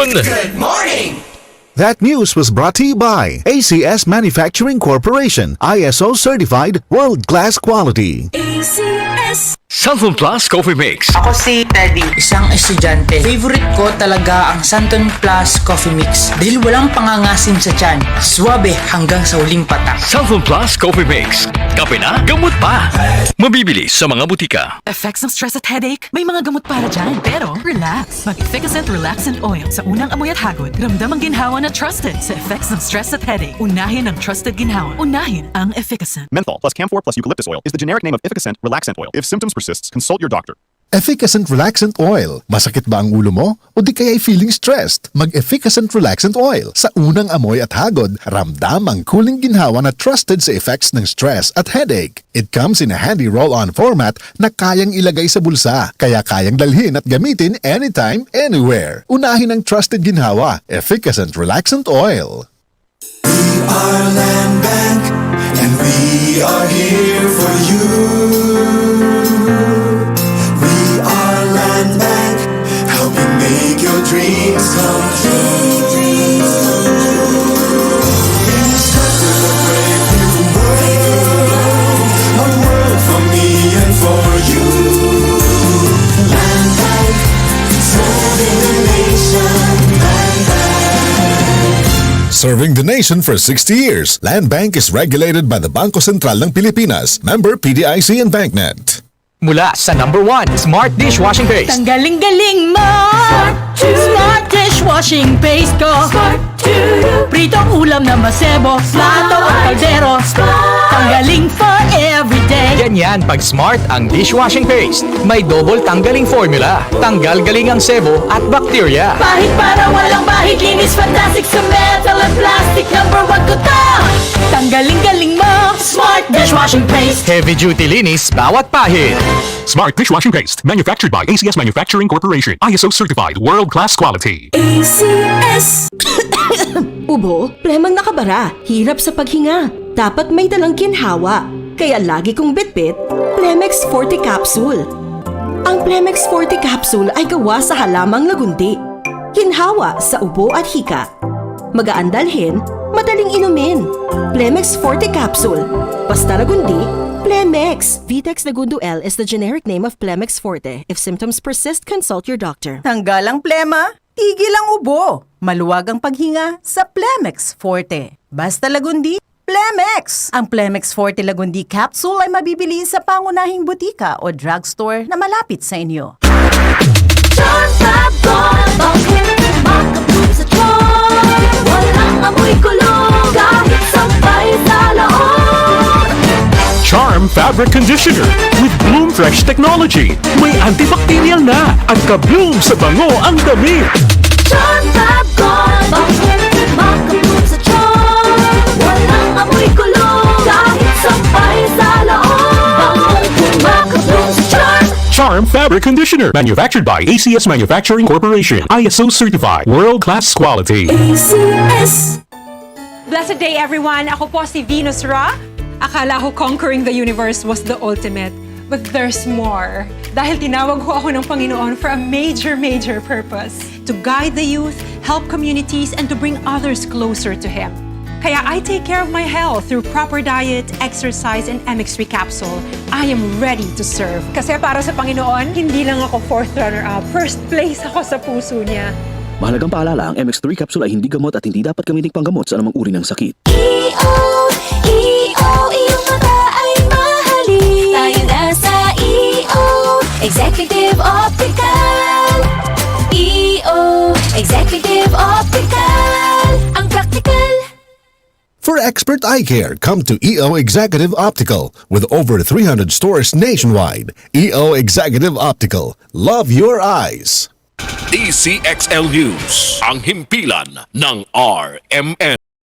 Good morning! That news was brought to you by ACS Manufacturing Corporation, ISO certified world-class quality. ACS. Santon Plus Coffee Mix. Ako si Teddy, isang estudyante. Favorite ko talaga ang Santon Plus Coffee Mix dahil walang pangangasim sa tiyan. Suwabe hanggang sa huling patak. Santon Plus Coffee Mix. Kape na, gamot pa. Mabibili sa mga butika. Effects ng stress at headache? May mga gamot para dyan. Pero, relax. Mag-Efficacent Relaxant Oil. Sa unang amoy at hagod, ramdam ang ginhawa na trusted sa effects ng stress at headache. Unahin ang trusted ginhawa. Unahin ang Efficacent. Menthol plus Camphor plus eucalyptus oil is the generic name of Efficacent Relaxant Oil. If symptoms persist, consult your doctor. Efficacent Relaxant Oil. Masakit ba ang ulo mo? O di kaya'y feeling stressed? Mag-Efficacent Relaxant Oil. Sa unang amoy at hagod, ramdam ang cooling ginhawa na trusted sa effects ng stress at headache. It comes in a handy roll-on format na kayang ilagay sa bulsa, kaya kayang dalhin at gamitin anytime, anywhere. Unahin ang trusted ginhawa. Efficacent Relaxant Oil. We are Land Bank, and we are here for you. We are Land Bank, helping make your dreams come true. We start with a brave new world, a world for me and for you. Land Bank, serving the nation. Land Bank. Serving the nation for 60 years, Land Bank is regulated by the Bangko Sentral ng Pilipinas, member PDIC and BancNet. Mula sa number 1, Smart Dishwashing Paste. Tanggaling-galing mo! Smart Dishwashing Paste ko! Pritong ulam na masebo, plato at kaldero. Tanggaling for everyday. Ganyan pag Smart ang dishwashing paste. May double tanggaling formula. Tanggal galing ang sebo at bakterya. Pahit para walang bahid, linis fantastic sa metal at plastic. Number 1 ko to! Tanggaling-galing mo! Smart Dishwashing Paste. Heavy duty linis bawat pahid. Smart Dishwashing Paste, manufactured by ACS Manufacturing Corporation. ISO certified world-class quality. ACS. Ubo, plemang nakabara, hirap sa paghinga. Dapat may dalang ginhawa. Kaya lagi kong bitbit, Plemex Forte Capsule. Ang Plemex Forte Capsule ay gawa sa halamang lagundi. Ginhawa sa ubo at hika. Magaan dalhin, madaling inumin. Plemex Forte Capsule. Basta lagundi, Plemex. Vitex Nagundo L is the generic name of Plemex Forte. If symptoms persist, consult your doctor. Tanggal ang plema, tigil ang ubo. Maluwag ang paghinga sa Plemex Forte. Basta lagundi, Plemex! Ang Plemex Forte Lagundi Capsule ay mabibili sa pangunahing butika o drugstore na malapit sa inyo. Charm Fab Gold, bakit makapulong sa charm? Walang amoy kulong, kahit sampay sa loob. Charm Fabric Conditioner with Bloom Fresh Technology. May antibacterial na at ka-bloom sa bango ang damit. Charm Fab Gold, bakit makapulong sa charm? Walang amoy kulong, kahit sampay sa loob. Makapulong sa charm. Charm Fabric Conditioner, manufactured by ACS Manufacturing Corporation. ISO certified world-class quality. ACS. Blessed day everyone! Ako po si Venus Ra. Akala ko conquering the universe was the ultimate. But there's more. Dahil tinawag ko ako ng Panginoon for a major purpose. To guide the youth, help communities, and to bring others closer to Him. Kaya I take care of my health through proper diet, exercise, and MX3 capsule. I am ready to serve. Kasi para sa Panginoon, hindi lang ako 4th runner-up. First place ako sa puso niya. Mahalagang paalala, ang MX3 capsule ay hindi gamot at hindi dapat gamiting panggamot sa anumang uri ng sakit. iyong mata ay mahalin. Tayo na sa Executive Optical. Executive Optical. Ang practical. For expert eye care, come to EO Executive Optical. With over 300 stores nationwide, EO Executive Optical. Love your eyes. DCXL News, ang himpilan ng RMN.